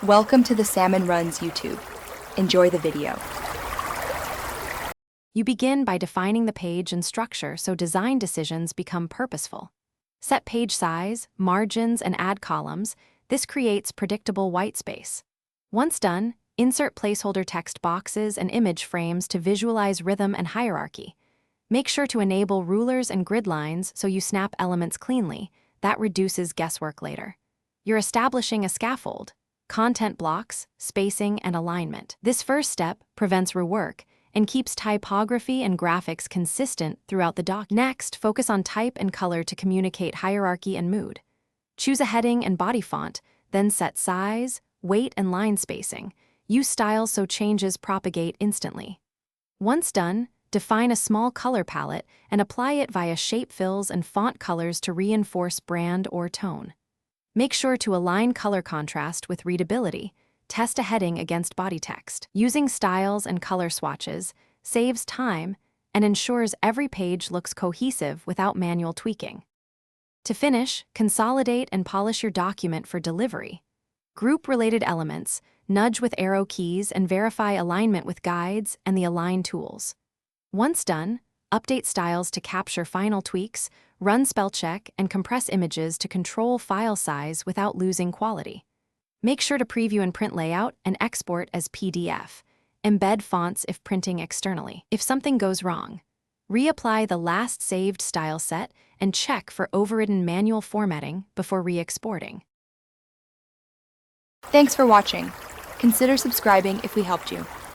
Welcome to the Salmon Runs YouTube. Enjoy the video. You begin by defining the page and structure so design decisions become purposeful. Set page size, margins, and add columns. This creates predictable white space. Once done, insert placeholder text boxes and image frames to visualize rhythm and hierarchy. Make sure to enable rulers and grid lines so you snap elements cleanly. That reduces guesswork later. You're establishing a scaffold, content blocks, spacing, and alignment. This first step prevents rework and keeps typography and graphics consistent throughout the doc. Next, focus on type and color to communicate hierarchy and mood. Choose a heading and body font, then set size, weight, and line spacing. Use styles so changes propagate instantly. Once done, define a small color palette and apply it via shape fills and font colors to reinforce brand or tone. Make sure to align color contrast with readability. Test a heading against body text. Using styles and color swatches saves time and ensures every page looks cohesive without manual tweaking. To finish, consolidate and polish your document for delivery. Group related elements, nudge with arrow keys, and verify alignment with guides and the Align tools. Once done, update styles to capture final tweaks, run spell check, and compress images to control file size without losing quality. Make sure to preview and print layout and export as PDF. Embed fonts if printing externally. If something goes wrong, reapply the last saved style set and check for overridden manual formatting before re-exporting. Thanks for watching. Consider subscribing if we helped you.